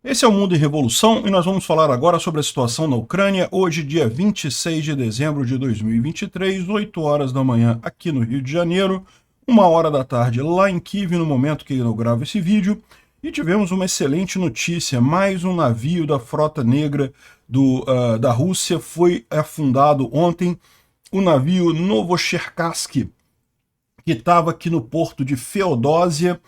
Esse é o Mundo em Revolução e nós vamos falar agora sobre a situação na Ucrânia, hoje, dia 26 de dezembro de 2023, 8 horas da manhã aqui no Rio de Janeiro, 1 hora da tarde lá em Kiev, no momento que eu gravo esse vídeo, e tivemos uma excelente notícia: mais um navio da Frota Negra da Rússia foi afundado ontem, o navio Novocherkassk, que estava aqui no porto de Feodósia,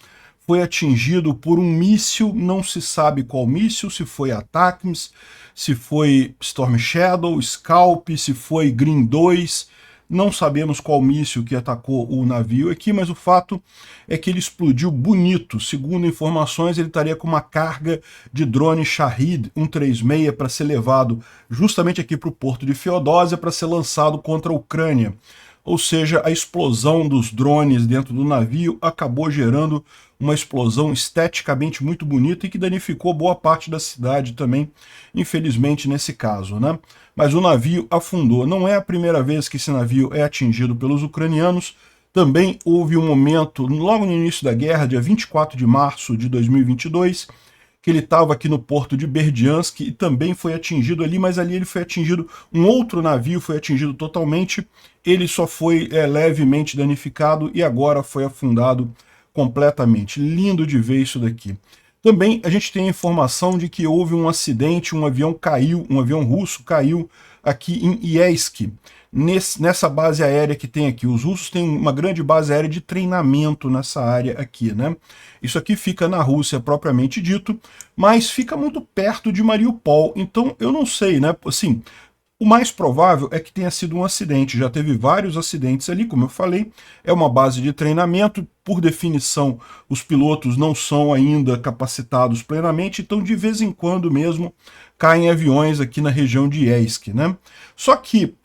foi atingido por um míssil, não se sabe qual míssil, se foi ATACMS, se foi Storm Shadow, Scalp, se foi Green 2, não sabemos qual míssil que atacou o navio aqui, mas o fato é que ele explodiu bonito. Segundo informações, ele estaria com uma carga de drone Shahed 136 para ser levado justamente aqui para o porto de Feodósia para ser lançado contra a Ucrânia. Ou seja, a explosão dos drones dentro do navio acabou gerando uma explosão esteticamente muito bonita e que danificou boa parte da cidade também, infelizmente, nesse caso, né? Mas o navio afundou. Não é a primeira vez que esse navio é atingido pelos ucranianos. Também houve um momento, logo no início da guerra, dia 24 de março de 2022, que ele estava aqui no porto de Berdiansk e também foi atingido ali, mas ali ele foi atingido, um outro navio foi atingido totalmente, ele só foi levemente danificado e agora foi afundado completamente. Lindo de ver isso daqui. Também a gente tem a informação de que houve um acidente, um avião caiu, um avião russo caiu aqui em Yeisk, nessa base aérea que tem aqui. Os russos têm uma grande base aérea de treinamento nessa área aqui, né? Isso aqui fica na Rússia propriamente dito, mas fica muito perto de Mariupol, então eu não sei, né? Assim, o mais provável é que tenha sido um acidente, já teve vários acidentes ali, como eu falei, é uma base de treinamento, por definição os pilotos não são ainda capacitados plenamente, então de vez em quando mesmo caem aviões aqui na região de Yeisk, né? Só que,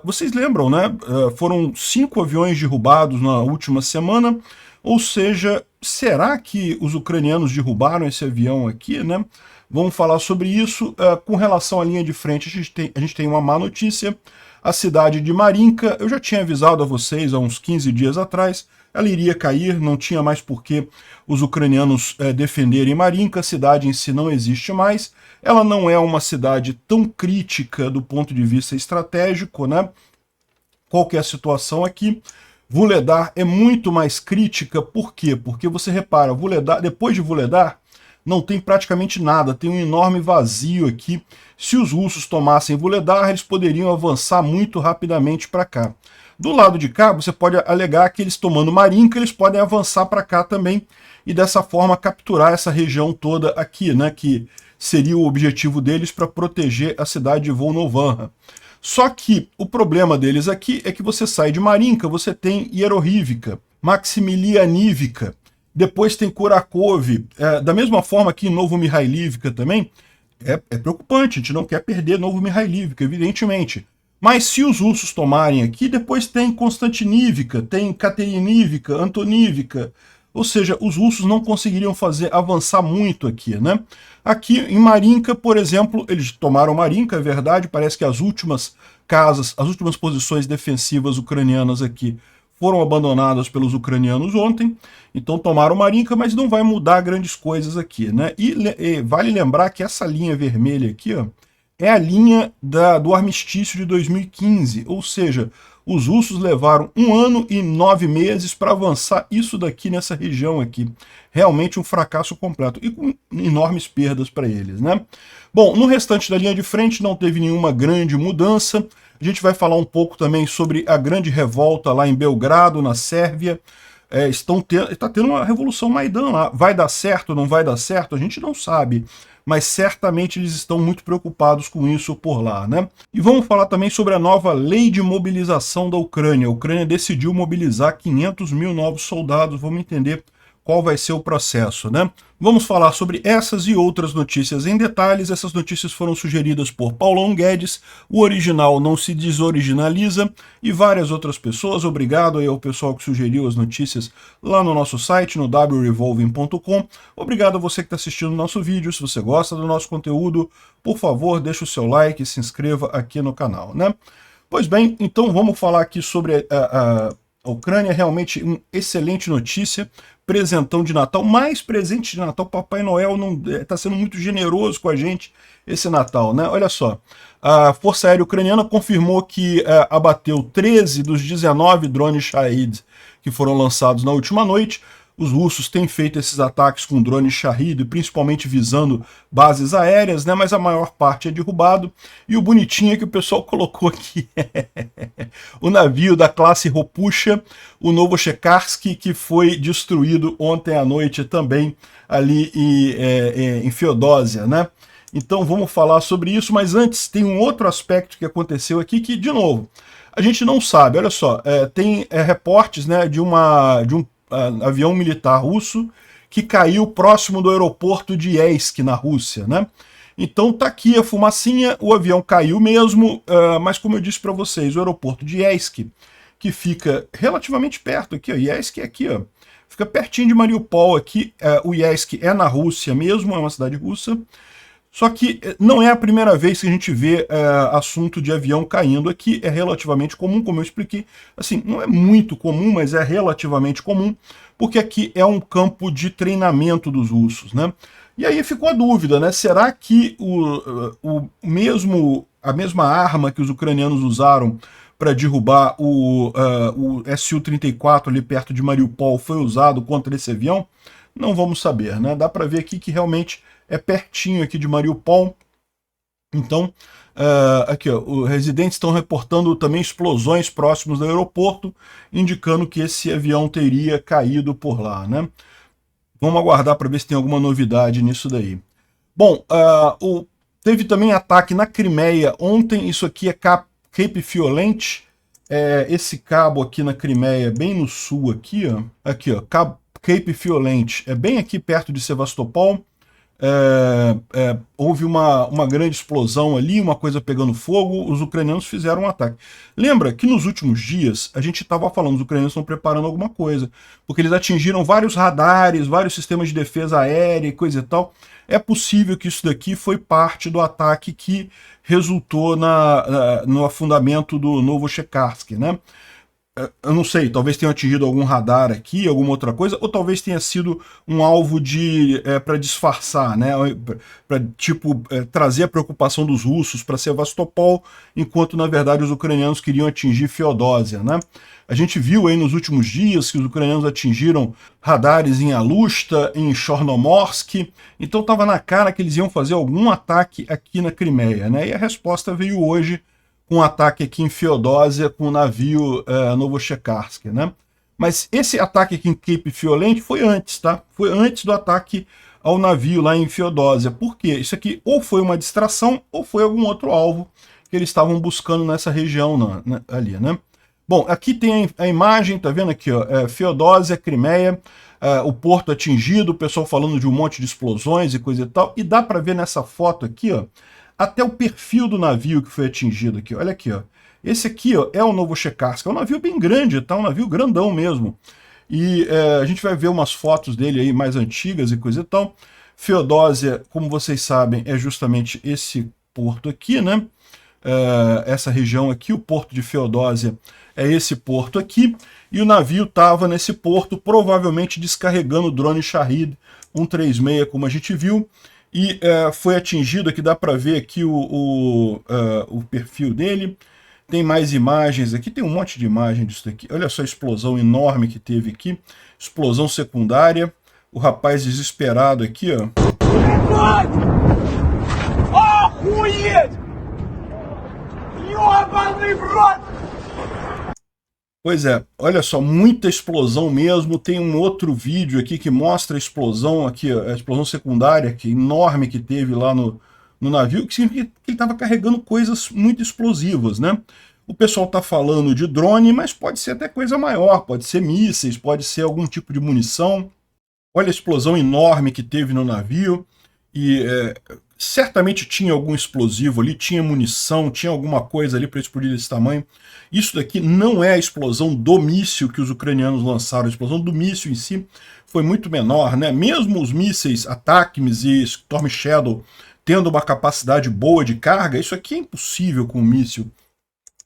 vocês lembram, né? Foram 5 aviões derrubados na última semana, ou seja, será que os ucranianos derrubaram esse avião aqui, né? Vamos falar sobre isso. Com relação à linha de frente, a gente tem uma má notícia. A cidade de Marinka, eu já tinha avisado a vocês há uns 15 dias atrás, ela iria cair, não tinha mais por que os ucranianos defenderem Marinka, a cidade em si não existe mais, ela não é uma cidade tão crítica do ponto de vista estratégico, né? Qual que é a situação aqui? Vuhledar é muito mais crítica, por quê? Porque você repara, Vuhledar, depois de Vuhledar, não tem praticamente nada, tem um enorme vazio aqui. Se os russos tomassem Vuhledar, eles poderiam avançar muito rapidamente para cá. Do lado de cá, você pode alegar que eles tomando Marinka, eles podem avançar para cá também e dessa forma capturar essa região toda aqui, né, que seria o objetivo deles para proteger a cidade de Volnovakha. Só que o problema deles aqui é que você sai de Marinka, você tem Yerohivka, Maximilianivka, depois tem Kurakov, da mesma forma que em Novomihailivka também, é preocupante, a gente não quer perder Novomihailivka, evidentemente. Mas se os russos tomarem aqui, depois tem Konstantinivka, tem Katerinivka, Antonivka, ou seja, os russos não conseguiriam avançar muito aqui, né? Aqui em Marinka, por exemplo, eles tomaram Marinka, é verdade, parece que as últimas posições defensivas ucranianas aqui foram abandonadas pelos ucranianos ontem, então tomaram Marinka, mas não vai mudar grandes coisas aqui, né? E vale lembrar que essa linha vermelha aqui, ó, é a linha do armistício de 2015, ou seja, os russos levaram 1 ano e 9 meses para avançar isso daqui nessa região aqui. Realmente um fracasso completo e com enormes perdas para eles, né? Bom, no restante da linha de frente não teve nenhuma grande mudança. A gente vai falar um pouco também sobre a grande revolta lá em Belgrado, na Sérvia. Está tendo uma revolução Maidan lá. Vai dar certo, não vai dar certo? A gente não sabe. Mas certamente eles estão muito preocupados com isso por lá, né? E vamos falar também sobre a nova lei de mobilização da Ucrânia. A Ucrânia decidiu mobilizar 500 mil novos soldados. Vamos entender qual vai ser o processo, né? Vamos falar sobre essas e outras notícias em detalhes. Essas notícias foram sugeridas por Paulão Guedes, o original não se desoriginaliza, e várias outras pessoas. Obrigado aí ao pessoal que sugeriu as notícias lá no nosso site, no wrevolving.com. Obrigado a você que está assistindo o nosso vídeo. Se você gosta do nosso conteúdo, por favor, deixe o seu like e se inscreva aqui no canal, né? Pois bem, então vamos falar aqui sobre a Ucrânia. Realmente uma excelente notícia, presentão de Natal, mais presente de Natal. Papai Noel está sendo muito generoso com a gente esse Natal, né? Olha só, a Força Aérea Ucraniana confirmou que abateu 13 dos 19 drones Shahid que foram lançados na última noite. Os russos têm feito esses ataques com drones Shahid, principalmente visando bases aéreas, né? Mas a maior parte é derrubado. E o bonitinho é que o pessoal colocou aqui o navio da classe Ropusha, o Novochekarsk, que foi destruído ontem à noite também ali em Feodósia, né? Então vamos falar sobre isso, mas antes tem um outro aspecto que aconteceu aqui que, de novo, a gente não sabe. Olha só, tem reportes, né, de um avião militar russo que caiu próximo do aeroporto de Yeisk, na Rússia, né? Então tá aqui a fumacinha, o avião caiu mesmo, mas como eu disse para vocês, o aeroporto de Yeisk, que fica relativamente perto aqui, ó, Yeisk é aqui, ó, fica pertinho de Mariupol aqui, o Yeisk é na Rússia mesmo, é uma cidade russa. Só que não é a primeira vez que a gente vê assunto de avião caindo aqui, é relativamente comum, como eu expliquei. Assim, não é muito comum, mas é relativamente comum, porque aqui é um campo de treinamento dos russos, né? E aí ficou a dúvida, né? Será que a mesma arma que os ucranianos usaram para derrubar o Su-34 ali perto de Mariupol foi usado contra esse avião? Não vamos saber, né? Dá para ver aqui que realmente é pertinho aqui de Mariupol. Então, aqui, ó, os residentes estão reportando também explosões próximos do aeroporto, indicando que esse avião teria caído por lá, né? Vamos aguardar para ver se tem alguma novidade nisso daí. Bom, teve também ataque na Crimeia ontem. Isso aqui é Cape Fiolente. Esse cabo aqui na Crimeia, bem no sul aqui, ó. Aqui, ó, Cape Fiolente. É bem aqui perto de Sevastopol. Houve uma grande explosão ali, uma coisa pegando fogo, os ucranianos fizeram um ataque. Lembra que nos últimos dias a gente estava falando, os ucranianos estão preparando alguma coisa, porque eles atingiram vários radares, vários sistemas de defesa aérea e coisa e tal. É possível que isso daqui foi parte do ataque que resultou no afundamento do Novochekarsk, né? Eu não sei, talvez tenha atingido algum radar aqui, alguma outra coisa, ou talvez tenha sido um alvo para disfarçar, né? Para trazer a preocupação dos russos para Sevastopol, enquanto na verdade os ucranianos queriam atingir Feodósia, né? A gente viu aí nos últimos dias que os ucranianos atingiram radares em Alushta, em Chornomorsk, então estava na cara que eles iam fazer algum ataque aqui na Crimeia, né? E a resposta veio hoje, com um ataque aqui em Feodósia com o navio Novochekarsk, né? Mas esse ataque aqui em Cape Fiolente foi antes, tá? Foi antes do ataque ao navio lá em Feodósia. Por quê? Isso aqui ou foi uma distração ou foi algum outro alvo que eles estavam buscando nessa região ali, né? Bom, aqui tem a imagem, tá vendo aqui, ó, Feodósia, Crimeia, o porto atingido, o pessoal falando de um monte de explosões e coisa e tal, e dá para ver nessa foto aqui, ó, até o perfil do navio que foi atingido aqui. Olha aqui, ó. Esse aqui, ó, é o Novochekarsk. É um navio bem grande, tá? Um navio grandão mesmo. E a gente vai ver umas fotos dele aí mais antigas e coisa e tal. Feodósia, como vocês sabem, é justamente esse porto aqui, né? Essa região aqui, o porto de Feodósia é esse porto aqui. E o navio estava nesse porto, provavelmente descarregando o drone Shahid 136, como a gente viu. E foi atingido, aqui dá para ver aqui o perfil dele. Tem mais imagens aqui, tem um monte de imagem disso daqui. Olha só a explosão enorme que teve aqui. Explosão secundária. O rapaz desesperado aqui, ó. Pois é, olha só, muita explosão mesmo. Tem um outro vídeo aqui que mostra a explosão aqui, a explosão secundária que enorme que teve lá no navio, que significa que ele estava carregando coisas muito explosivas, né? O pessoal está falando de drone, mas pode ser até coisa maior, pode ser mísseis, pode ser algum tipo de munição. Olha a explosão enorme que teve no navio, e certamente tinha algum explosivo ali, tinha munição, tinha alguma coisa ali para explodir desse tamanho. Isso daqui não é a explosão do míssil que os ucranianos lançaram, a explosão do míssil em si foi muito menor, né? Mesmo os mísseis ATACMS e Storm Shadow tendo uma capacidade boa de carga, isso aqui é impossível com o míssil.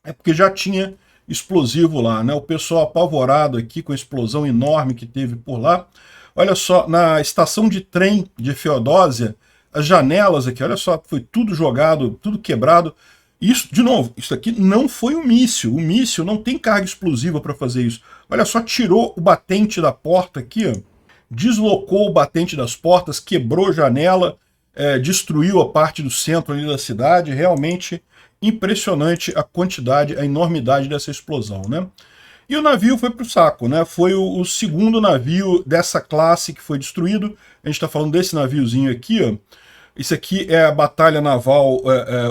É porque já tinha explosivo lá, né? O pessoal apavorado aqui com a explosão enorme que teve por lá. Olha só, na estação de trem de Feodósia, as janelas aqui, olha só, foi tudo jogado, tudo quebrado. Isso, de novo, isso aqui não foi um míssil. O míssil não tem carga explosiva para fazer isso. Olha só, tirou o batente da porta aqui, ó, deslocou o batente das portas, quebrou janela, destruiu a parte do centro ali da cidade. Realmente impressionante a quantidade, a enormidade dessa explosão, né? E o navio foi para o saco, né? Foi o segundo navio dessa classe que foi destruído. A gente está falando desse naviozinho aqui, ó. Isso aqui é a batalha naval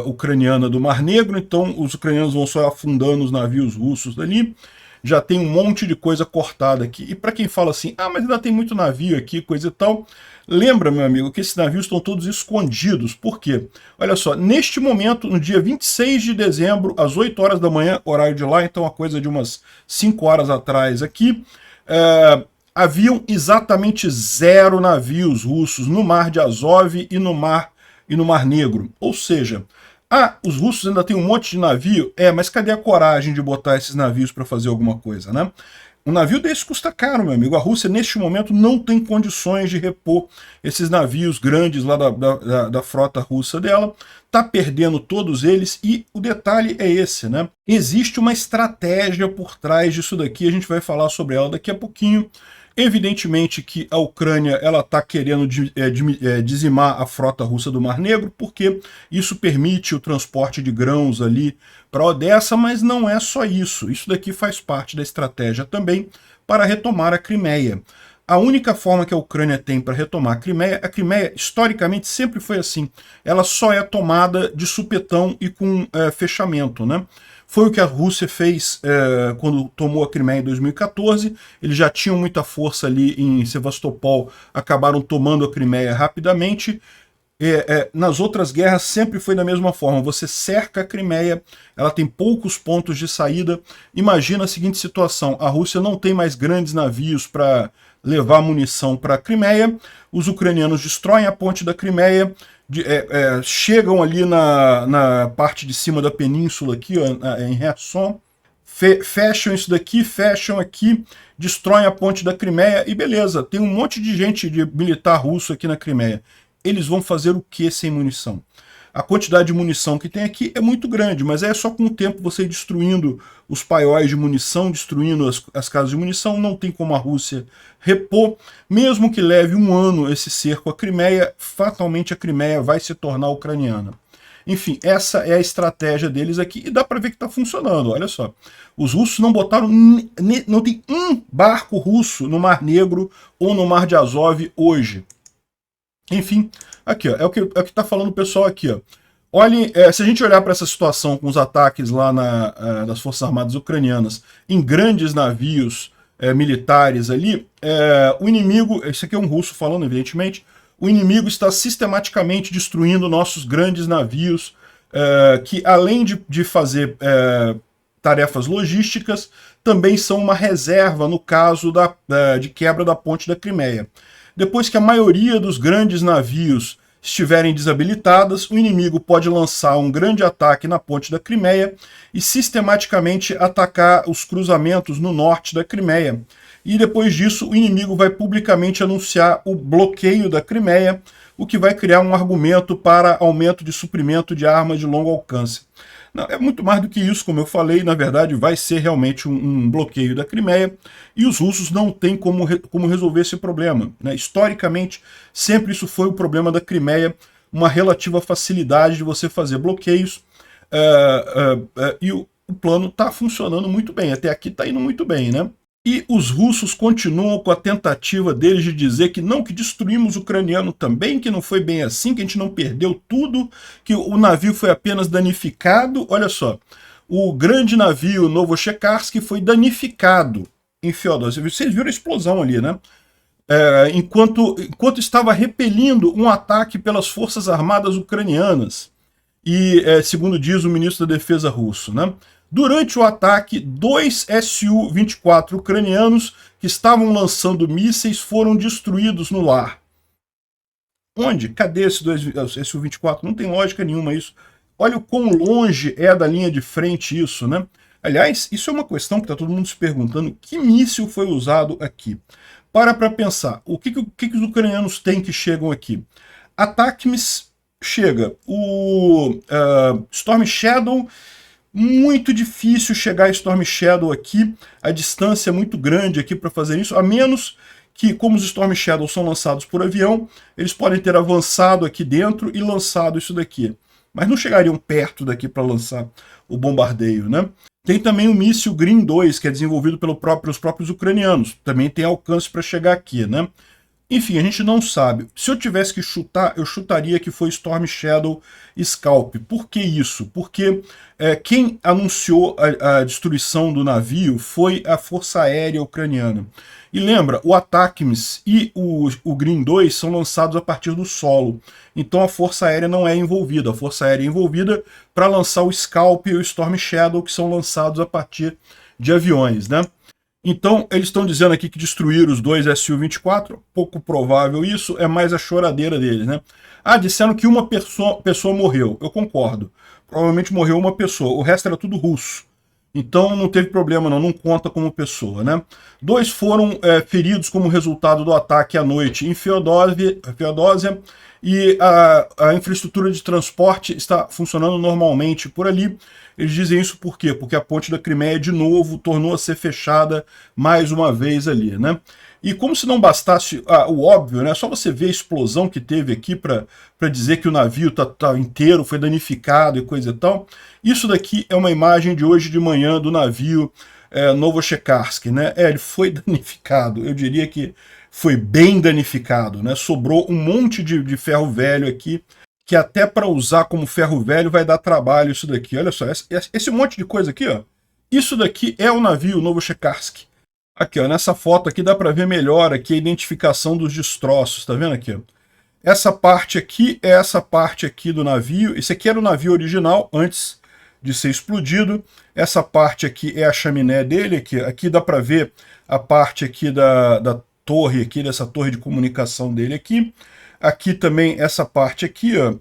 ucraniana do Mar Negro, então os ucranianos vão só afundando os navios russos ali. Já tem um monte de coisa cortada aqui. E para quem fala assim, ah, mas ainda tem muito navio aqui, coisa e tal, lembra, meu amigo, que esses navios estão todos escondidos. Por quê? Olha só, neste momento, no dia 26 de dezembro, às 8 horas da manhã, horário de lá, então a coisa de umas 5 horas atrás aqui, haviam exatamente 0 navios russos no Mar de Azov e no Mar Negro. Ou seja, os russos ainda têm um monte de navio, mas cadê a coragem de botar esses navios para fazer alguma coisa, né? Um navio desse custa caro, meu amigo. A Rússia, neste momento, não tem condições de repor esses navios grandes lá da frota russa dela. Está perdendo todos eles e o detalhe é esse, né? Existe uma estratégia por trás disso daqui, a gente vai falar sobre ela daqui a pouquinho. Evidentemente que a Ucrânia está querendo dizimar a frota russa do Mar Negro, porque isso permite o transporte de grãos ali para Odessa, mas não é só isso. Isso daqui faz parte da estratégia também para retomar a Crimeia. A única forma que a Ucrânia tem para retomar a Crimeia historicamente sempre foi assim. Ela só é tomada de supetão e com fechamento, né? Foi o que a Rússia fez quando tomou a Crimeia em 2014. Eles já tinham muita força ali em Sevastopol, acabaram tomando a Crimeia rapidamente. Nas outras guerras sempre foi da mesma forma. Você cerca a Crimeia, ela tem poucos pontos de saída. Imagina a seguinte situação, a Rússia não tem mais grandes navios para levar munição para a Crimeia, os ucranianos destroem a ponte da Crimeia, chegam ali na parte de cima da península aqui, ó, em Kherson, fecham isso daqui, fecham aqui, destroem a ponte da Crimeia e beleza, tem um monte de gente de militar russo aqui na Crimeia. Eles vão fazer o que sem munição? A quantidade de munição que tem aqui é muito grande, mas é só com o tempo você ir destruindo os paióis de munição, destruindo as casas de munição, não tem como a Rússia repor. Mesmo que leve um ano esse cerco à Crimeia, fatalmente a Crimeia vai se tornar ucraniana. Enfim, essa é a estratégia deles aqui e dá para ver que está funcionando, olha só. Os russos não botaram, não tem um barco russo no Mar Negro ou no Mar de Azov hoje. Enfim, aqui ó, é o que está falando o pessoal aqui. Ó. Olhem, se a gente olhar para essa situação com os ataques lá das Forças Armadas ucranianas em grandes navios militares ali, o inimigo, esse aqui é um russo falando evidentemente, o inimigo está sistematicamente destruindo nossos grandes navios que além de fazer tarefas logísticas, também são uma reserva no caso de quebra da ponte da Crimeia. Depois que a maioria dos grandes navios estiverem desabilitadas, o inimigo pode lançar um grande ataque na ponte da Crimeia e sistematicamente atacar os cruzamentos no norte da Crimeia. E depois disso, o inimigo vai publicamente anunciar o bloqueio da Crimeia, o que vai criar um argumento para aumento de suprimento de armas de longo alcance. Não, é muito mais do que isso, como eu falei, na verdade vai ser realmente um bloqueio da Crimeia e os russos não têm como resolver esse problema, né? Historicamente, sempre isso foi o problema da Crimeia, uma relativa facilidade de você fazer bloqueios e o plano está funcionando muito bem, até aqui está indo muito bem, né? E os russos continuam com a tentativa deles de dizer que não, que destruímos o ucraniano também, que não foi bem assim, que a gente não perdeu tudo, que o navio foi apenas danificado. Olha só, o grande navio Novochekarsk foi danificado em Feodósia. Vocês viram a explosão ali, né? Enquanto estava repelindo um ataque pelas forças armadas ucranianas. E, segundo diz o ministro da Defesa russo, né? Durante o ataque, 2 Su-24 ucranianos que estavam lançando mísseis foram destruídos no lar. Onde? Cadê esse Su-24? Não tem lógica nenhuma isso. Olha o quão longe é da linha de frente isso, né? Aliás, isso é uma questão que está todo mundo se perguntando, que míssil foi usado aqui? Para pensar, o que os ucranianos têm que chegam aqui? ATACMS chega, o Storm Shadow, muito difícil chegar a Storm Shadow aqui, a distância é muito grande aqui para fazer isso, a menos que, como os Storm Shadows são lançados por avião, eles podem ter avançado aqui dentro e lançado isso daqui. Mas não chegariam perto daqui para lançar o bombardeio, né? Tem também o míssil Green 2, que é desenvolvido pelos próprios ucranianos. Também tem alcance para chegar aqui, né? Enfim, a gente não sabe. Se eu tivesse que chutar, eu chutaria que foi Storm Shadow Scalp. Por que isso? Porque quem anunciou a destruição do navio foi a Força Aérea Ucraniana. E lembra, o ATACMS e o Green 2 são lançados a partir do solo. Então a Força Aérea não é envolvida. A Força Aérea é envolvida para lançar o Scalp e o Storm Shadow, que são lançados a partir de aviões, né? Então, eles estão dizendo aqui que destruíram os dois Su-24, pouco provável isso, é mais a choradeira deles, né? Ah, disseram que uma pessoa morreu, eu concordo. Provavelmente morreu uma pessoa, o resto era tudo russo. Então não teve problema não conta como pessoa, né? Dois foram feridos como resultado do ataque à noite em Feodósia, e a infraestrutura de transporte está funcionando normalmente por ali. Eles dizem isso por quê? Porque a ponte da Crimeia, de novo, tornou a ser fechada mais uma vez ali, né? E como se não bastasse o óbvio, né? Só você ver a explosão que teve aqui para dizer que o navio tá inteiro, foi danificado e coisa e tal. Isso daqui é uma imagem de hoje de manhã do navio Novochekarsk, né? Ele foi danificado, eu diria que foi bem danificado, né? Sobrou um monte de ferro velho aqui, que até para usar como ferro velho vai dar trabalho isso daqui. Olha só, esse monte de coisa aqui, ó. Isso daqui é o navio Novochekarsk. Aqui, ó, nessa foto aqui dá para ver melhor aqui a identificação dos destroços, tá vendo aqui? Ó? Essa parte aqui é essa parte aqui do navio. Esse aqui era o navio original, antes de ser explodido. Essa parte aqui é a chaminé dele, aqui dá para ver a parte aqui da torre, aqui, dessa torre de comunicação dele aqui. Aqui também essa parte aqui, ó,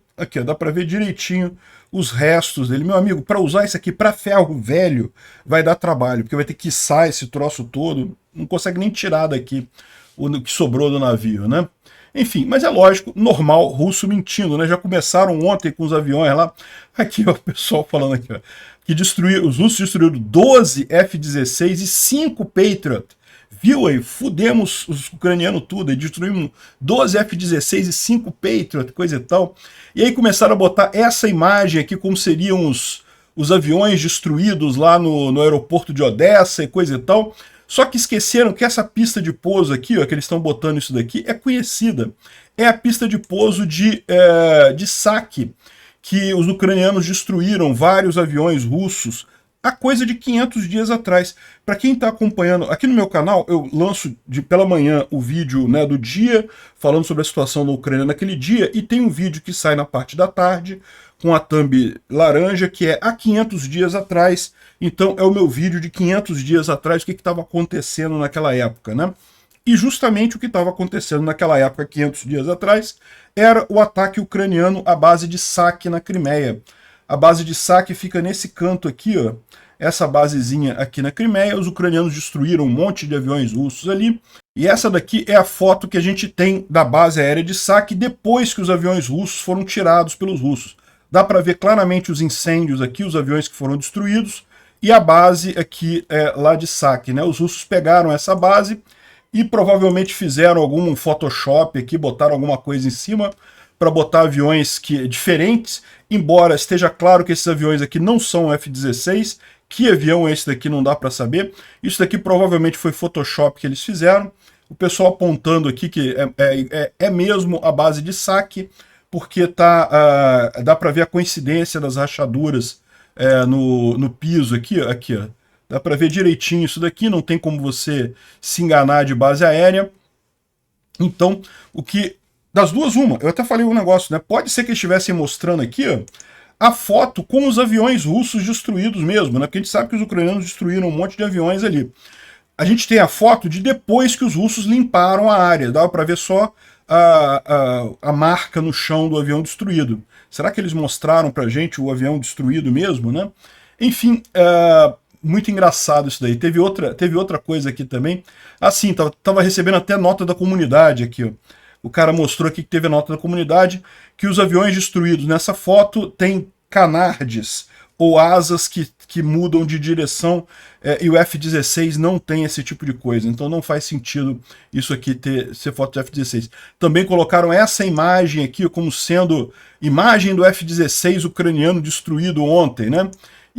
dá para ver direitinho os restos dele. Meu amigo, para usar isso aqui para ferro velho vai dar trabalho, porque vai ter que içar esse troço todo, não consegue nem tirar daqui o que sobrou do navio, né? Enfim, mas é lógico, normal, russo mentindo, né? Já começaram ontem com os aviões lá. Aqui, ó, o pessoal falando aqui, ó, que os russos destruíram 12 F-16 e 5 Patriot. Viu aí? Fudemos os ucranianos tudo, e destruímos 12 F-16 e 5 Patriot, coisa e tal. E aí começaram a botar essa imagem aqui como seriam os aviões destruídos lá no aeroporto de Odessa e coisa e tal. Só que esqueceram que essa pista de pouso aqui, ó, que eles estão botando isso daqui, é conhecida. É a pista de pouso de saque, que os ucranianos destruíram vários aviões russos há coisa de 500 dias atrás. Para quem está acompanhando, aqui no meu canal eu lanço pela manhã o vídeo, né, do dia, falando sobre a situação na Ucrânia naquele dia, e tem um vídeo que sai na parte da tarde, com a thumb laranja, que é há 500 dias atrás. Então é o meu vídeo de 500 dias atrás, o que estava acontecendo naquela época, né? E justamente o que estava acontecendo naquela época, 500 dias atrás, era o ataque ucraniano à base de saque na Crimeia. A base de saque fica nesse canto aqui, ó. Essa basezinha aqui na Crimeia. Os ucranianos destruíram um monte de aviões russos ali. E essa daqui é a foto que a gente tem da base aérea de saque depois que os aviões russos foram tirados pelos russos. Dá para ver claramente os incêndios aqui, os aviões que foram destruídos, e a base aqui lá de saque, né? Os russos pegaram essa base e provavelmente fizeram algum Photoshop aqui, botaram alguma coisa em cima para botar aviões diferentes, embora esteja claro que esses aviões aqui não são F-16. Que avião é esse daqui não dá para saber. Isso daqui provavelmente foi Photoshop que eles fizeram. O pessoal apontando aqui que é mesmo a base de saque, porque dá para ver a coincidência das rachaduras no piso aqui, ó. Dá para ver direitinho isso daqui, não tem como você se enganar de base aérea. Então, das duas, uma. Eu até falei um negócio, né? Pode ser que eles estivessem mostrando aqui, ó, a foto com os aviões russos destruídos mesmo, né? Porque a gente sabe que os ucranianos destruíram um monte de aviões ali. A gente tem a foto de depois que os russos limparam a área. Dava para ver só a marca no chão do avião destruído. Será que eles mostraram pra gente o avião destruído mesmo, né? Enfim, muito engraçado isso daí. Teve outra coisa aqui também. Assim, tava recebendo até nota da comunidade aqui, ó. O cara mostrou aqui que teve a nota da comunidade que os aviões destruídos nessa foto têm canards ou asas que mudam de direção, e o F-16 não tem esse tipo de coisa. Então não faz sentido isso aqui ser foto de F-16. Também colocaram essa imagem aqui como sendo imagem do F-16 ucraniano destruído ontem, né?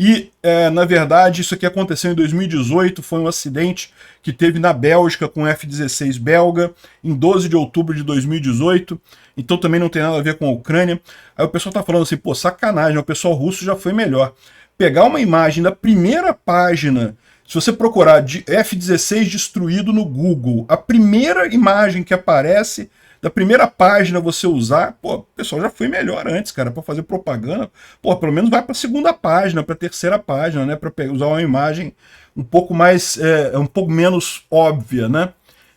E, na verdade, isso aqui aconteceu em 2018, foi um acidente que teve na Bélgica com o F-16 belga, em 12 de outubro de 2018, então também não tem nada a ver com a Ucrânia. Aí o pessoal tá falando assim, pô, sacanagem, o pessoal russo já foi melhor. Pegar uma imagem da primeira página, se você procurar de F-16 destruído no Google, a primeira imagem que aparece da primeira página você usar, pô, o pessoal já foi melhor antes, cara, para fazer propaganda. Pô, pelo menos vai para a segunda página, para a terceira página, né, para usar uma imagem um pouco mais, um pouco menos óbvia, né?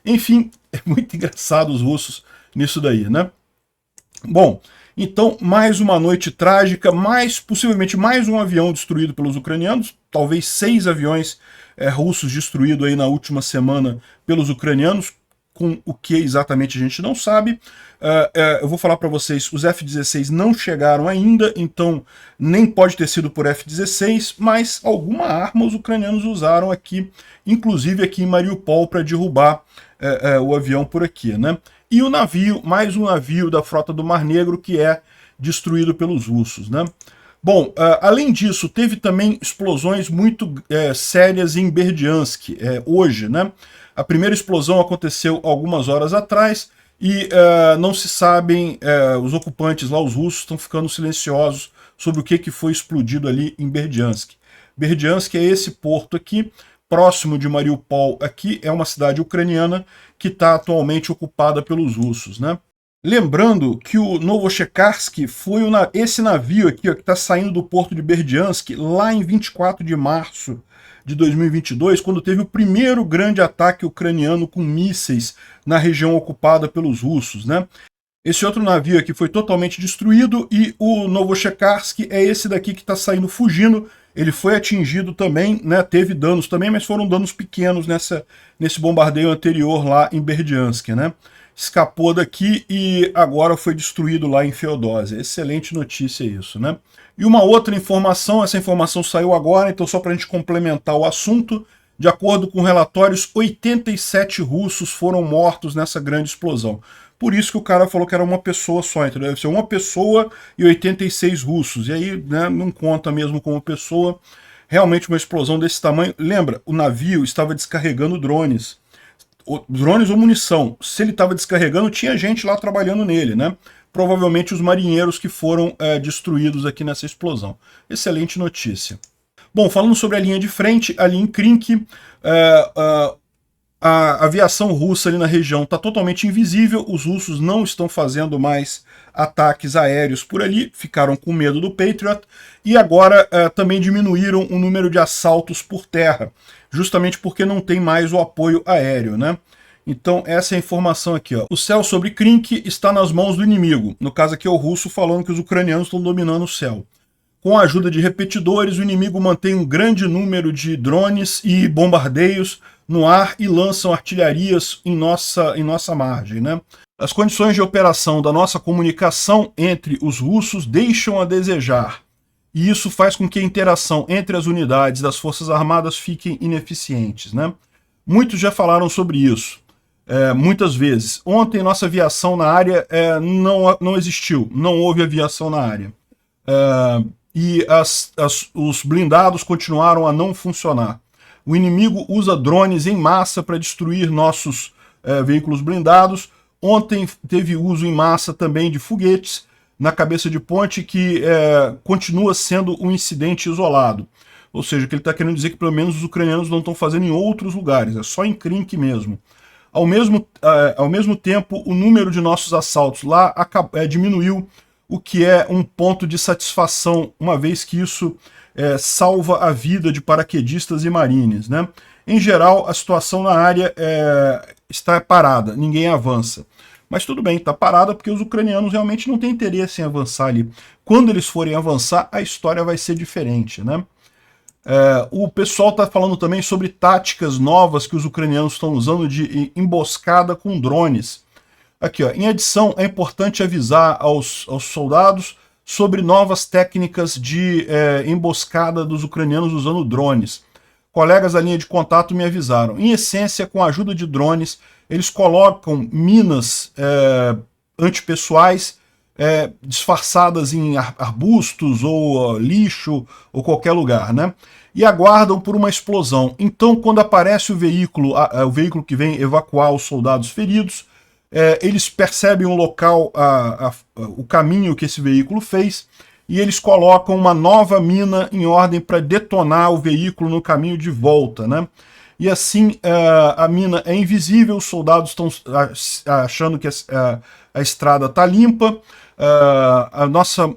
Enfim, é muito engraçado os russos nisso daí, né? Bom, então mais uma noite trágica, possivelmente mais um avião destruído pelos ucranianos, talvez 6 aviões russos destruídos aí na última semana pelos ucranianos, com o que exatamente a gente não sabe. Eu vou falar para vocês, os F-16 não chegaram ainda, então nem pode ter sido por F-16, mas alguma arma os ucranianos usaram aqui, inclusive aqui em Mariupol, para derrubar o avião por aqui, né? E o navio, mais um navio da frota do Mar Negro que é destruído pelos russos, né? Bom, além disso, teve também explosões muito sérias em Berdiansk, hoje, né? A primeira explosão aconteceu algumas horas atrás e não se sabem, os ocupantes lá, os russos, estão ficando silenciosos sobre o que foi explodido ali em Berdiansk. Berdiansk é esse porto aqui, próximo de Mariupol aqui, é uma cidade ucraniana que está atualmente ocupada pelos russos, né? Lembrando que o Novocherkassk foi esse navio aqui, ó, que está saindo do porto de Berdiansk lá em 24 de março de 2022, quando teve o primeiro grande ataque ucraniano com mísseis na região ocupada pelos russos, né? Esse outro navio aqui foi totalmente destruído e o Novocherkassk é esse daqui que está saindo fugindo. Ele foi atingido também, né? Teve danos também, mas foram danos pequenos nesse bombardeio anterior lá em Berdiansk, né? Escapou daqui e agora foi destruído lá em Feodósia. Excelente notícia isso, né? E uma outra informação, essa informação saiu agora, então só para a gente complementar o assunto, de acordo com relatórios, 87 russos foram mortos nessa grande explosão. Por isso que o cara falou que era uma pessoa só, entendeu? Deve ser uma pessoa e 86 russos, e aí, né, não conta mesmo como pessoa. Realmente uma explosão desse tamanho. Lembra, o navio estava descarregando drones. Drones ou munição. Se ele estava descarregando, tinha gente lá trabalhando nele, né? Provavelmente os marinheiros que foram destruídos aqui nessa explosão. Excelente notícia. Bom, falando sobre a linha de frente, ali em Krink, a aviação russa ali na região está totalmente invisível, os russos não estão fazendo mais ataques aéreos por ali, ficaram com medo do Patriot, e agora também diminuíram o número de assaltos por terra, justamente porque não tem mais o apoio aéreo, né? Então essa é a informação aqui, ó. O céu sobre Krink está nas mãos do inimigo, no caso aqui é o russo falando que os ucranianos estão dominando o céu. Com a ajuda de repetidores, o inimigo mantém um grande número de drones e bombardeios no ar e lançam artilharias em nossa margem, né? As condições de operação da nossa comunicação entre os russos deixam a desejar, e isso faz com que a interação entre as unidades das Forças Armadas fiquem ineficientes, né? Muitos já falaram sobre isso, muitas vezes. Ontem nossa aviação na área não existiu, não houve aviação na área. E os blindados continuaram a não funcionar. O inimigo usa drones em massa para destruir nossos veículos blindados. Ontem teve uso em massa também de foguetes na cabeça de ponte, que continua sendo um incidente isolado. Ou seja, que ele está querendo dizer que pelo menos os ucranianos não estão fazendo em outros lugares, é só em Krink mesmo. Ao mesmo tempo, o número de nossos assaltos lá diminuiu, o que é um ponto de satisfação, uma vez que isso salva a vida de paraquedistas e marines, né? Em geral, a situação na área está parada, ninguém avança. Mas tudo bem, está parada porque os ucranianos realmente não têm interesse em avançar ali. Quando eles forem avançar, a história vai ser diferente, né? O pessoal está falando também sobre táticas novas que os ucranianos estão usando de emboscada com drones. Aqui, ó, em adição, é importante avisar aos soldados sobre novas técnicas de emboscada dos ucranianos usando drones. Colegas da linha de contato me avisaram. Em essência, com a ajuda de drones, eles colocam minas antipessoais disfarçadas em arbustos ou lixo ou qualquer lugar, né? E aguardam por uma explosão. Então, quando aparece o veículo que vem evacuar os soldados feridos, eles percebem o local, o caminho que esse veículo fez, e eles colocam uma nova mina em ordem para detonar o veículo no caminho de volta, né? E assim a mina é invisível, os soldados estão achando que a estrada está limpa,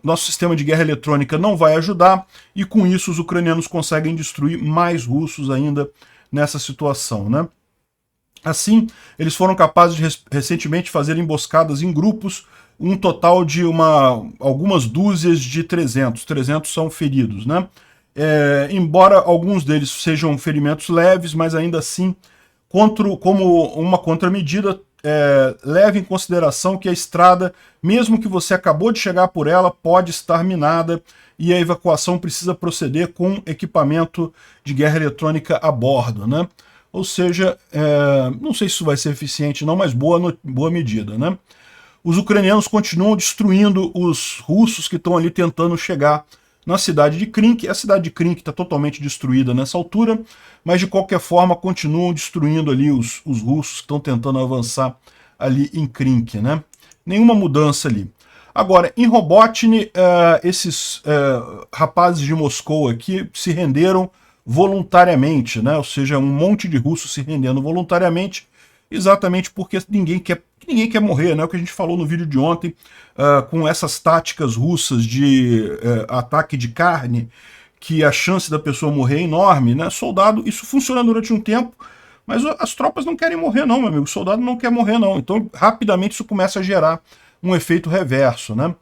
nosso sistema de guerra eletrônica não vai ajudar, e com isso os ucranianos conseguem destruir mais russos ainda nessa situação, né? Assim, eles foram capazes de recentemente fazer emboscadas em grupos, um total de algumas dúzias de 300. 300 são feridos, né? Embora alguns deles sejam ferimentos leves, mas ainda assim, como uma contramedida, leve em consideração que a estrada, mesmo que você acabou de chegar por ela, pode estar minada e a evacuação precisa proceder com equipamento de guerra eletrônica a bordo, né? Ou seja, não sei se isso vai ser eficiente não, mas boa medida, né? Os ucranianos continuam destruindo os russos que estão ali tentando chegar na cidade de Krink. A cidade de Krink está totalmente destruída nessa altura, mas de qualquer forma continuam destruindo ali os russos que estão tentando avançar ali em Krink, né? Nenhuma mudança ali. Agora, em Robotny, esses rapazes de Moscou aqui se renderam voluntariamente, né? Ou seja, um monte de russos se rendendo voluntariamente, exatamente porque ninguém quer morrer, né? O que a gente falou no vídeo de ontem, com essas táticas russas de ataque de carne, que a chance da pessoa morrer é enorme, né? Soldado, isso funciona durante um tempo, mas as tropas não querem morrer não, meu amigo. O soldado não quer morrer não. Então, rapidamente isso começa a gerar um efeito reverso, né?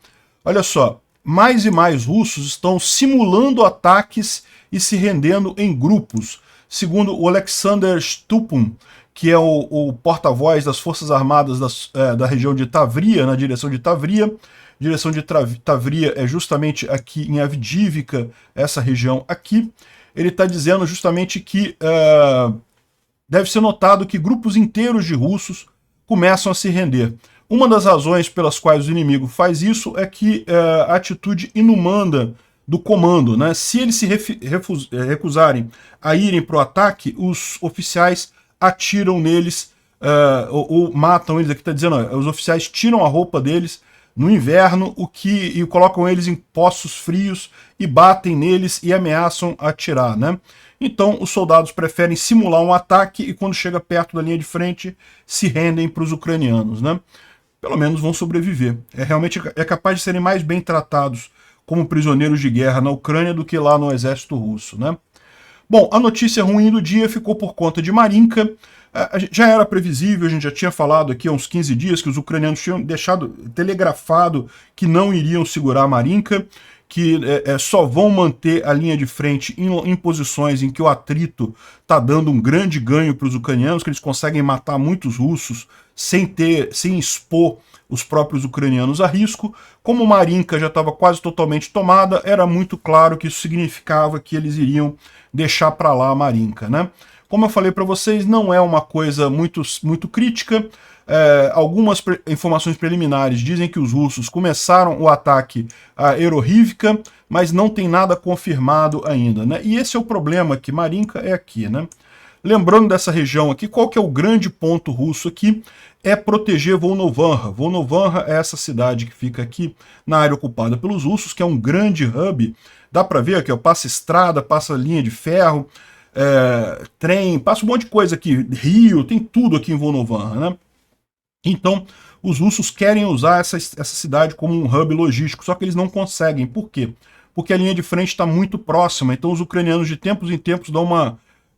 Olha só, mais e mais russos estão simulando ataques e se rendendo em grupos. Segundo o Alexander Stupun, que é o porta-voz das Forças Armadas da região de Tavria, na direção de Tavria. A direção de Tavria é justamente aqui em Avdiivka, essa região aqui. Ele está dizendo justamente que deve ser notado que grupos inteiros de russos começam a se render. Uma das razões pelas quais o inimigo faz isso é que a atitude inumana do comando, né? Se eles se recusarem a irem para o ataque, os oficiais atiram neles ou matam eles. Aqui está dizendo, ó, os oficiais tiram a roupa deles no inverno e colocam eles em poços frios e batem neles e ameaçam atirar, né? Então os soldados preferem simular um ataque e quando chega perto da linha de frente se rendem para os ucranianos, né? Pelo menos vão sobreviver. Realmente é capaz de serem mais bem tratados como prisioneiros de guerra na Ucrânia do que lá no exército russo, né? Bom, a notícia ruim do dia ficou por conta de Marinka. Já era previsível, a gente já tinha falado aqui há uns 15 dias que os ucranianos tinham telegrafado que não iriam segurar Marinka, que só vão manter a linha de frente em posições em que o atrito está dando um grande ganho para os ucranianos, que eles conseguem matar muitos russos sem expor os próprios ucranianos a risco. Como Marinka já estava quase totalmente tomada, era muito claro que isso significava que eles iriam deixar para lá a Marinka, né? Como eu falei para vocês, não é uma coisa muito crítica. Algumas informações preliminares dizem que os russos começaram o ataque a Erohivka, mas não tem nada confirmado ainda, né? E esse é o problema, que Marinka é aqui, né? Lembrando dessa região aqui, qual que é o grande ponto russo aqui? É proteger Volnovakha. Volnovakha é essa cidade que fica aqui na área ocupada pelos russos, que é um grande hub. Dá para ver aqui, ó, passa estrada, passa linha de ferro, trem, passa um monte de coisa aqui, rio, tem tudo aqui em Volnovakha, né? Então, os russos querem usar essa cidade como um hub logístico, só que eles não conseguem. Por quê? Porque a linha de frente está muito próxima, então os ucranianos de tempos em tempos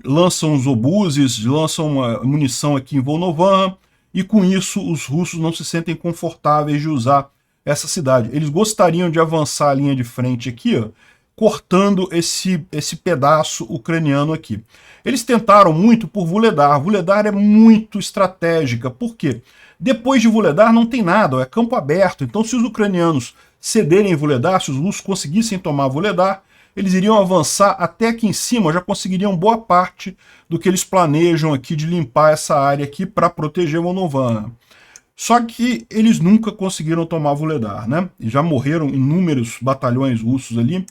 lançam os obuses, lançam uma munição aqui em Volnovakha, e com isso os russos não se sentem confortáveis de usar essa cidade. Eles gostariam de avançar a linha de frente aqui, ó, cortando esse pedaço ucraniano aqui. Eles tentaram muito por Vuhledar. Vuhledar é muito estratégica. Por quê? Depois de Vuhledar não tem nada, é campo aberto. Então se os ucranianos cederem Vuhledar, se os russos conseguissem tomar Vuhledar, eles iriam avançar até aqui em cima, já conseguiriam boa parte do que eles planejam aqui de limpar essa área aqui para proteger Monovan. Só que eles nunca conseguiram tomar Vuhledar, né? E já morreram inúmeros batalhões russos ali.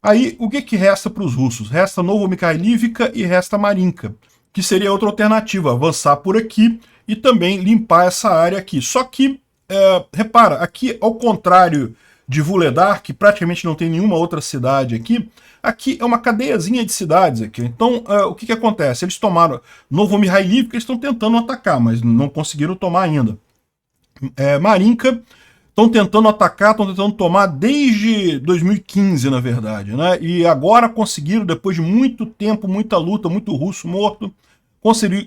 Aí, o que resta para os russos? Resta Novomikhailivka e resta Marinka, que seria outra alternativa, avançar por aqui e também limpar essa área aqui. Só que, repara, aqui, ao contrário de Vuhledar, que praticamente não tem nenhuma outra cidade aqui, aqui é uma cadeiazinha de cidades aqui. Então, o que acontece? Eles tomaram Novomikhailivka, eles estão tentando atacar, mas não conseguiram tomar ainda. Marinka, estão tentando atacar, estão tentando tomar desde 2015, na verdade, né? E agora conseguiram, depois de muito tempo, muita luta, muito russo morto,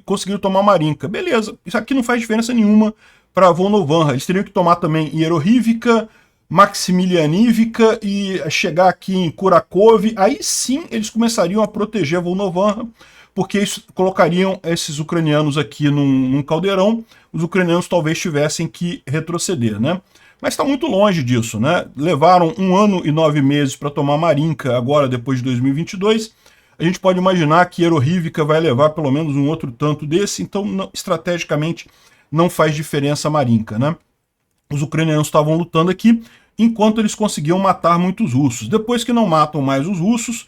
conseguiram tomar Marinka. Beleza, isso aqui não faz diferença nenhuma para Volnovakha. Eles teriam que tomar também Ierohivka, Maximilianivka e chegar aqui em Kurakov. Aí sim eles começariam a proteger Volnovakha, porque eles colocariam esses ucranianos aqui num caldeirão. Os ucranianos talvez tivessem que retroceder, né? Mas está muito longe disso, né? Levaram 1 ano e 9 meses para tomar Marinka agora, depois de 2022. A gente pode imaginar que Ierohivka vai levar pelo menos um outro tanto desse, então estrategicamente não faz diferença Marinka, né? Os ucranianos estavam lutando aqui, enquanto eles conseguiam matar muitos russos. Depois que não matam mais os russos,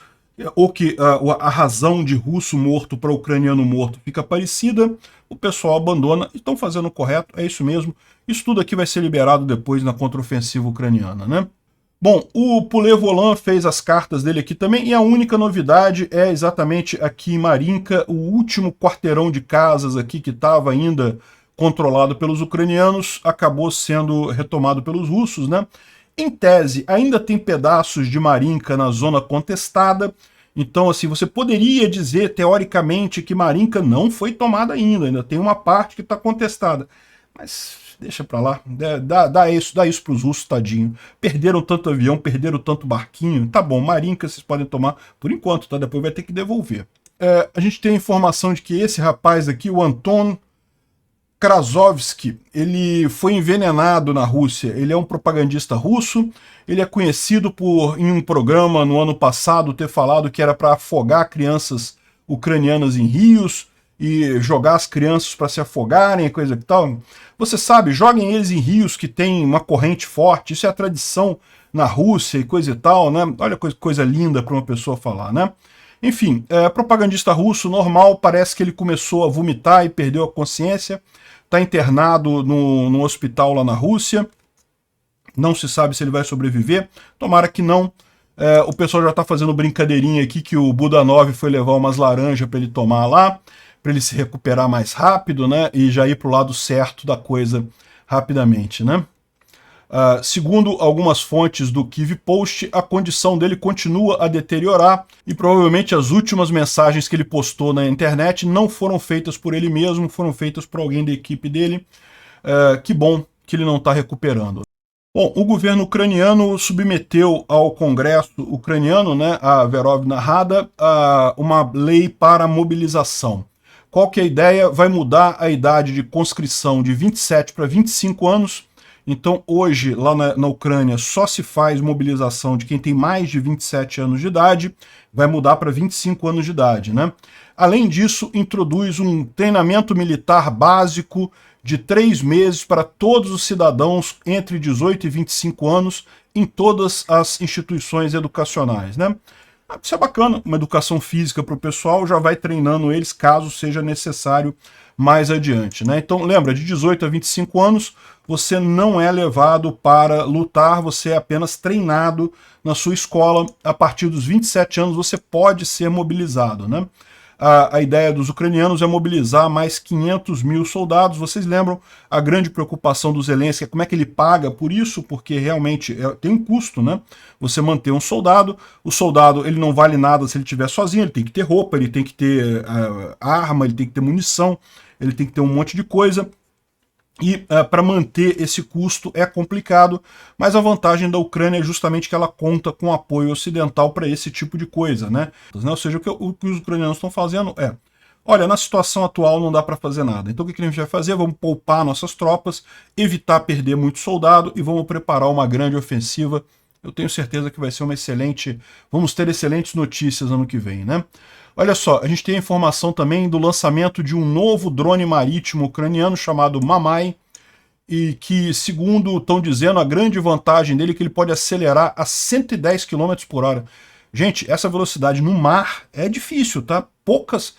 ou que a razão de russo morto para ucraniano morto fica parecida, o pessoal abandona e estão fazendo o correto, é isso mesmo. Isso tudo aqui vai ser liberado depois na contraofensiva ucraniana, né? Bom, o Poulet Volant fez as cartas dele aqui também, e a única novidade é exatamente aqui em Marinka, o último quarteirão de casas aqui que estava ainda controlado pelos ucranianos, acabou sendo retomado pelos russos, né? Em tese, ainda tem pedaços de Marinka na zona contestada, então assim, você poderia dizer, teoricamente, que Marinka não foi tomada ainda tem uma parte que está contestada, mas deixa pra lá, dá isso para os russos, tadinho. Perderam tanto avião, perderam tanto barquinho, tá bom, Marinka vocês podem tomar por enquanto, tá? Depois vai ter que devolver. A gente tem a informação de que esse rapaz aqui, o Anton Krasovsky, ele foi envenenado na Rússia. Ele é um propagandista russo, ele é conhecido por, em um programa no ano passado, ter falado que era para afogar crianças ucranianas em rios e jogar as crianças para se afogarem, coisa que tal. Você sabe, joguem eles em rios que tem uma corrente forte, isso é a tradição na Rússia e coisa e tal, né? Olha coisa linda para uma pessoa falar, né? Enfim, propagandista russo normal, parece que ele começou a vomitar e perdeu a consciência, está internado no hospital lá na Rússia, não se sabe se ele vai sobreviver, tomara que não. O pessoal já está fazendo brincadeirinha aqui que o Budanov foi levar umas laranjas para ele tomar lá, para ele se recuperar mais rápido, né, e já ir para o lado certo da coisa rapidamente, né. Segundo algumas fontes do Kyiv Post, a condição dele continua a deteriorar e provavelmente as últimas mensagens que ele postou na internet não foram feitas por ele mesmo, foram feitas por alguém da equipe dele. Que bom que ele não está recuperando. Bom, o governo ucraniano submeteu ao Congresso ucraniano, né, a Verovna Rada, uma lei para mobilização. Qual que é a ideia? Vai mudar a idade de conscrição de 27 para 25 anos. Então, hoje, lá na Ucrânia, só se faz mobilização de quem tem mais de 27 anos de idade, vai mudar para 25 anos de idade, né? Além disso, introduz um treinamento militar básico de 3 meses para todos os cidadãos entre 18 e 25 anos em todas as instituições educacionais, né? Isso é bacana, uma educação física para o pessoal, já vai treinando eles caso seja necessário mais adiante, né? Então, lembra, de 18 a 25 anos, você não é levado para lutar, você é apenas treinado na sua escola. A partir dos 27 anos, você pode ser mobilizado, né? A ideia dos ucranianos é mobilizar mais 500 mil soldados. Vocês lembram a grande preocupação do Zelensky, como é que ele paga por isso? Porque realmente tem um custo, né? Você manter um soldado, o soldado ele não vale nada se ele estiver sozinho, ele tem que ter roupa, ele tem que ter arma, ele tem que ter munição, ele tem que ter um monte de coisa. E para manter esse custo é complicado, mas a vantagem da Ucrânia é justamente que ela conta com apoio ocidental para esse tipo de coisa, né? Ou seja, o que os ucranianos estão fazendo é: olha, na situação atual não dá para fazer nada, então o que a gente vai fazer? Vamos poupar nossas tropas, evitar perder muito soldado e vamos preparar uma grande ofensiva. Eu tenho certeza que vai ser uma excelente... Vamos ter excelentes notícias ano que vem, né? Olha só, a gente tem a informação também do lançamento de um novo drone marítimo ucraniano chamado Mamai, e que, segundo estão dizendo, a grande vantagem dele é que ele pode acelerar a 110 km por hora. Gente, essa velocidade no mar é difícil, tá? Poucos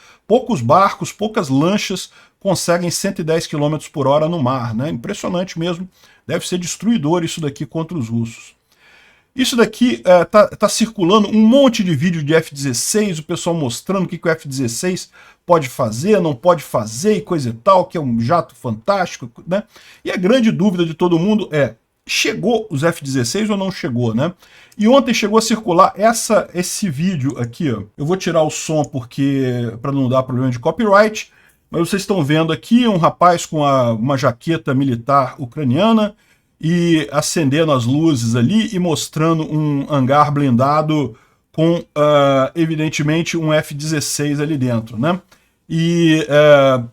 barcos, poucas lanchas conseguem 110 km por hora no mar, né? Impressionante mesmo. Deve ser destruidor isso daqui contra os russos. Isso daqui tá circulando um monte de vídeo de F-16, o pessoal mostrando o que o F-16 pode fazer, não pode fazer e coisa e tal, que é um jato fantástico, né? E a grande dúvida de todo mundo é: chegou os F-16 ou não chegou, né? E ontem chegou a circular esse vídeo aqui, ó. Eu vou tirar o som para não dar problema de copyright, mas vocês estão vendo aqui um rapaz com uma jaqueta militar ucraniana e acendendo as luzes ali e mostrando um hangar blindado com, evidentemente, um F-16 ali dentro, né? E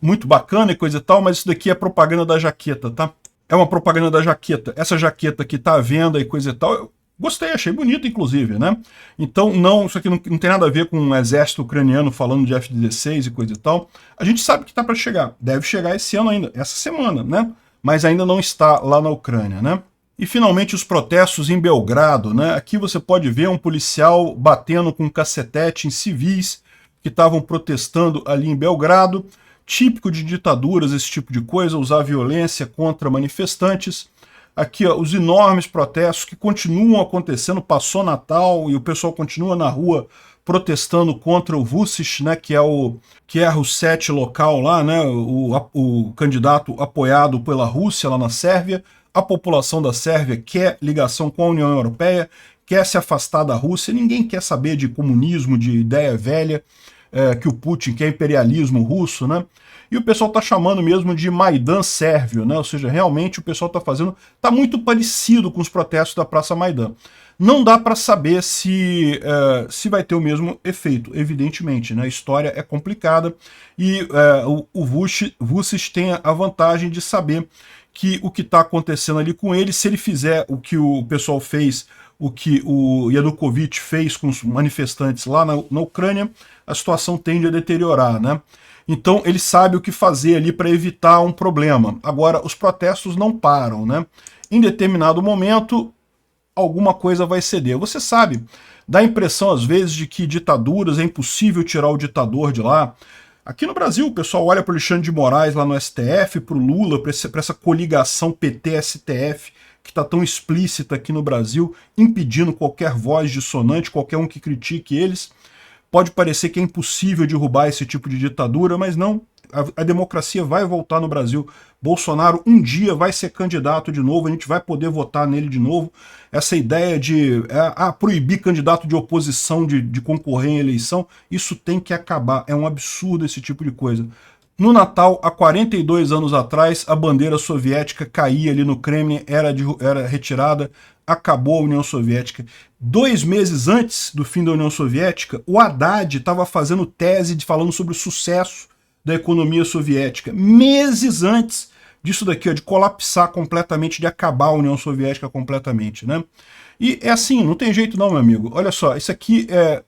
muito bacana e coisa e tal, mas isso daqui é propaganda da jaqueta, tá? É uma propaganda da jaqueta. Essa jaqueta aqui tá à venda e coisa e tal. Eu gostei, achei bonito, inclusive, né? Então, isso aqui não tem nada a ver com um exército ucraniano falando de F-16 e coisa e tal. A gente sabe que tá para chegar. Deve chegar esse ano ainda, essa semana, né? Mas ainda não está lá na Ucrânia, né? E finalmente os protestos em Belgrado, né? Aqui você pode ver um policial batendo com um cacetete em civis que estavam protestando ali em Belgrado. Típico de ditaduras esse tipo de coisa, usar violência contra manifestantes. Aqui, ó, os enormes protestos que continuam acontecendo, passou Natal e o pessoal continua na rua protestando contra o Vučić, né, que é o Russet local lá, né, o candidato apoiado pela Rússia lá na Sérvia. A população da Sérvia quer ligação com a União Europeia, quer se afastar da Rússia, ninguém quer saber de comunismo, de ideia velha, que o Putin quer imperialismo russo, né? E o pessoal está chamando mesmo de Maidan sérvio, né? Ou seja, realmente o pessoal está muito parecido com os protestos da Praça Maidan. Não dá para saber se vai ter o mesmo efeito, evidentemente, né? A história é complicada e o Vučić tem a vantagem de saber que o que está acontecendo ali com ele, se ele fizer o que o pessoal fez, o que o Yanukovych fez com os manifestantes lá na Ucrânia, a situação tende a deteriorar, né? Então ele sabe o que fazer ali para evitar um problema. Agora, os protestos não param, né? Em determinado momento, alguma coisa vai ceder. Você sabe, dá a impressão às vezes de que ditaduras é impossível tirar o ditador de lá. Aqui no Brasil, o pessoal olha para o Alexandre de Moraes lá no STF, para o Lula, para essa coligação PT-STF, que está tão explícita aqui no Brasil, impedindo qualquer voz dissonante, qualquer um que critique eles. Pode parecer que é impossível derrubar esse tipo de ditadura, mas não. A democracia vai voltar no Brasil. Bolsonaro um dia vai ser candidato de novo, a gente vai poder votar nele de novo. Essa ideia de proibir candidato de oposição de concorrer em eleição, isso tem que acabar. É um absurdo esse tipo de coisa. No Natal, há 42 anos atrás, a bandeira soviética caía ali no Kremlin, era retirada, acabou a União Soviética. 2 meses antes do fim da União Soviética, o Haddad estava fazendo tese falando sobre o sucesso da economia soviética. Meses antes disso daqui, ó, de colapsar completamente, de acabar a União Soviética completamente, né? E é assim, não tem jeito não, meu amigo. Olha só, isso aqui é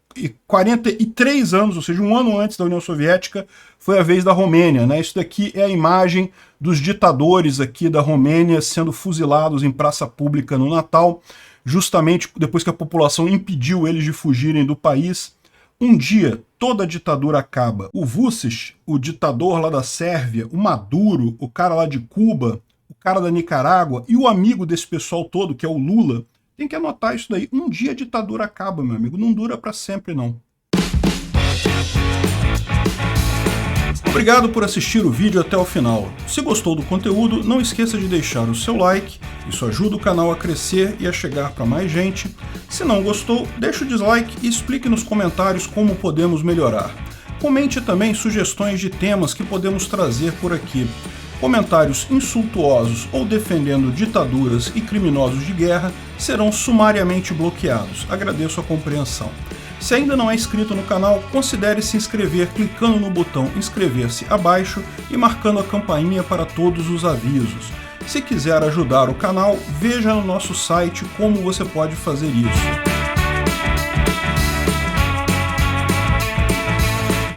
43 anos, ou seja, um ano antes da União Soviética, foi a vez da Romênia, né? Isso daqui é a imagem dos ditadores aqui da Romênia sendo fuzilados em praça pública no Natal, justamente depois que a população impediu eles de fugirem do país. Um dia, toda a ditadura acaba. O Vučić, o ditador lá da Sérvia, o Maduro, o cara lá de Cuba, o cara da Nicarágua e o amigo desse pessoal todo, que é o Lula, tem que anotar isso daí. Um dia a ditadura acaba, meu amigo. Não dura para sempre, não. Obrigado por assistir o vídeo até o final. Se gostou do conteúdo, não esqueça de deixar o seu like, isso ajuda o canal a crescer e a chegar para mais gente. Se não gostou, deixe o dislike e explique nos comentários como podemos melhorar. Comente também sugestões de temas que podemos trazer por aqui. Comentários insultuosos ou defendendo ditaduras e criminosos de guerra serão sumariamente bloqueados. Agradeço a compreensão. Se ainda não é inscrito no canal, considere se inscrever clicando no botão inscrever-se abaixo e marcando a campainha para todos os avisos. Se quiser ajudar o canal, veja no nosso site como você pode fazer isso.